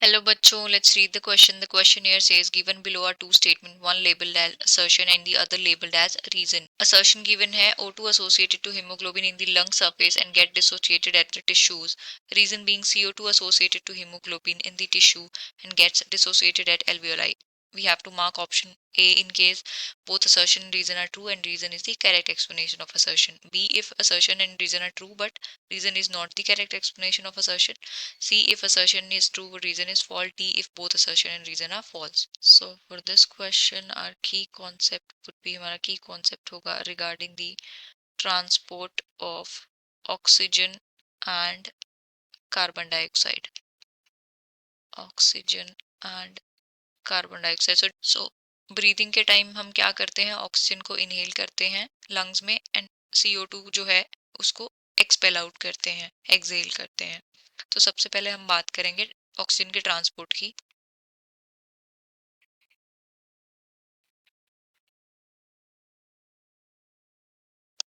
Hello bachcho, let's read the question. The question here says given below are two statements, one labeled as assertion and the other labeled as reason. Assertion given है O2 associated to hemoglobin in the lung surface and get dissociated at the tissues. Reason being CO2 associated to hemoglobin in the tissue and gets dissociated at alveoli. We have to mark option A in case both assertion and reason are true and reason is the correct explanation of assertion. B if assertion and reason are true but reason is not the correct explanation of assertion. C if assertion is true but reason is false. D if both assertion and reason are false. So for this question our key concept would be हमारा key concept होगा regarding the transport of oxygen and carbon dioxide. Oxygen and carbon dioxide so breathing के time हम क्या करते हैं oxygen को inhale करते हैं लंग्स में एंड CO2 जो है उसको एक्सपेल आउट करते हैं एक्सहेल करते हैं तो सबसे पहले हम बात करेंगे ऑक्सीजन के ट्रांसपोर्ट की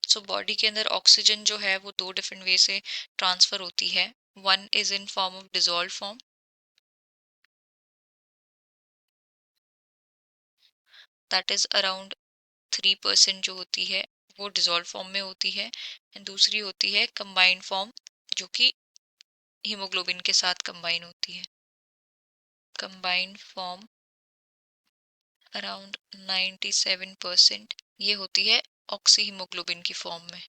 सो बॉडी के अंदर ऑक्सीजन जो है वो दो डिफरेंट वे से ट्रांसफर होती है one is in form of dissolve form that is around 3% जो होती है वो डिजोल्व फॉर्म में होती है एंड दूसरी होती है कंबाइंड फॉर्म जो कि हीमोग्लोबिन के साथ कंबाइन होती है कंबाइंड फॉर्म अराउंड 97% ये होती है ऑक्सी हीमोग्लोबिन की फॉर्म में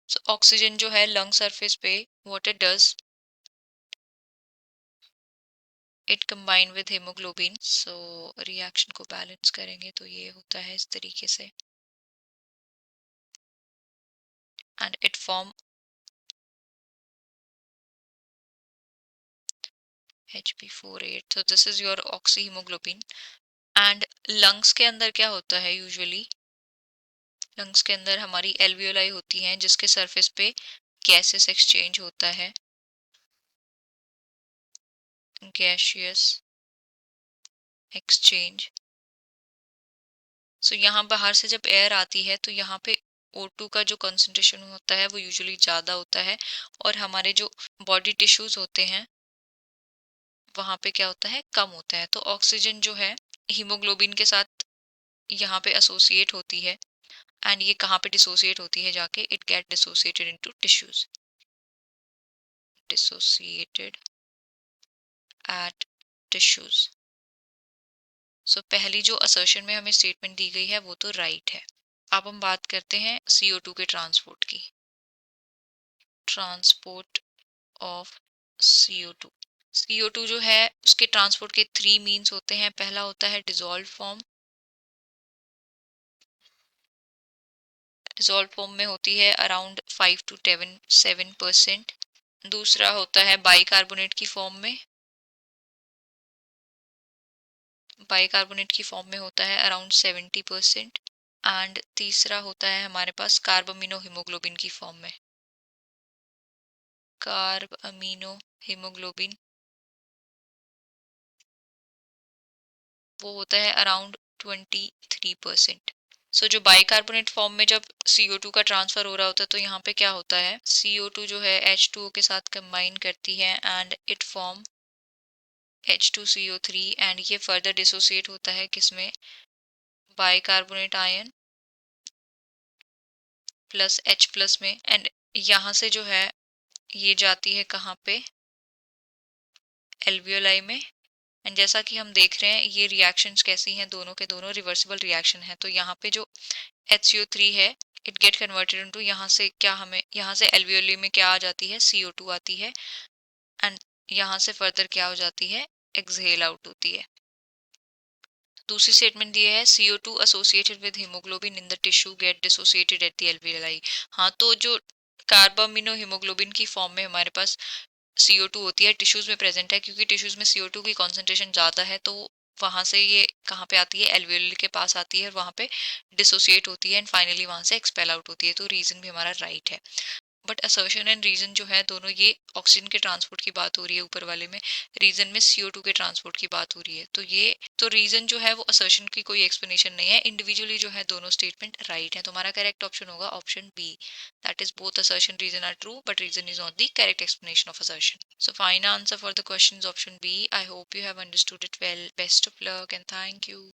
सो ऑक्सीजन जो है लंग सरफेस पे what it does it combine with haemoglobin so reaction को बैलेंस करेंगे तो ये होता है इस तरीके से and it form Hb48 so this is your oxyhemoglobin and lungs के अंदर क्या होता है यूजुअली लंग्स के अंदर हमारी एल्वियोलाई होती हैं जिसके सरफेस पे गैसेस एक्सचेंज होता है गैसियस एक्सचेंज सो यहाँ बाहर से जब एयर आती है तो यहाँ पे O2 का जो कंसंट्रेशन होता है वो यूजुअली ज़्यादा होता है और हमारे जो बॉडी टिश्यूज होते हैं वहाँ पे क्या होता है कम होता है तो ऑक्सीजन जो है हीमोग्लोबिन के साथ यहाँ पे एसोसिएट होती है एंड ये कहाँ पे डिसोसिएट होती है जाके it get dissociated into tissues dissociated at tissues so पहली जो असर्शन में हमें स्टेटमेंट दी गई है वो तो राइट है अब हम बात करते हैं CO2 के ट्रांसपोर्ट की ट्रांसपोर्ट ऑफ CO2 CO2 जो है उसके ट्रांसपोर्ट के 3 मीन्स होते हैं पहला होता है डिसॉल्व फॉर्म डिसॉल्व फॉर्म में होती है अराउंड 5 to 7%। दूसरा होता है बाइकार्बोनेट की फॉर्म में बाइकार्बोनेट की फॉर्म में होता है अराउंड 70% एंड तीसरा होता है हमारे पास कार्ब अमीनो हीमोग्लोबिन की फॉर्म में कार्ब अमीनो हीमोग्लोबिन वो होता है अराउंड 23%। सो जो बाइकार्बोनेट फॉर्म में जब CO2 का ट्रांसफर हो रहा होता है तो यहाँ पे क्या होता है CO2 जो है H2O के साथ कंबाइन करती है and it form H2CO3 and ये फर्दर डिसोसिएट होता है किसमें bicarbonate ion plus H plus में एंड यहाँ से जो है ये जाती है कहाँ पे एल्वियोलाई में एंड जैसा कि हम देख रहे हैं ये रिएक्शंस कैसी हैं दोनों के दोनों रिवर्सिबल रिएक्शन है तो यहाँ पे जो HCO3 है इट गेट कन्वर्टेड इनटू यहाँ से क्या हमें यहाँ से एल्वियोली में क्या आ जाती है CO2 आती है एंड यहाँ से फर्दर क्या हो जाती है एक्सहेल आउट होती है दूसरी स्टेटमेंट दी है CO2 associated with haemoglobin in the tissue get dissociated at the alveoli हाँ तो जो कार्बामिनो हीमोग्लोबिन की फॉर्म में हमारे पास CO2 होती है टिश्यूज में प्रेजेंट है क्योंकि टिश्यूज में CO2 की कॉन्सेंट्रेशन ज़्यादा है तो वहां से ये कहाँ पे आती है एल्वियोली के पास आती है और वहां पे डिसोसिएट होती है एंड फाइनली वहां से एक्सपेल आउट होती है तो रीजन भी हमारा राइट है बट असर्शन एंड रीजन जो है दोनों ये ऑक्सीजन के ट्रांसपोर्ट की बात हो रही है ऊपर वाले में, रीजन में CO2 के ट्रांसपोर्ट की बात हो रही है। तो ये तो रीजन जो है वो असर्शन की कोई एक्सप्लेनेशन नहीं है, इंडिविजुअली जो है दोनों स्टेटमेंट राइट है। तो हमारा करेक्ट ऑप्शन होगा option b, that is both assertion reason are true but reason is not the correct explanation of assertion. So final answer for the question is option B. I hope you have understood it well. Best of luck and thank you.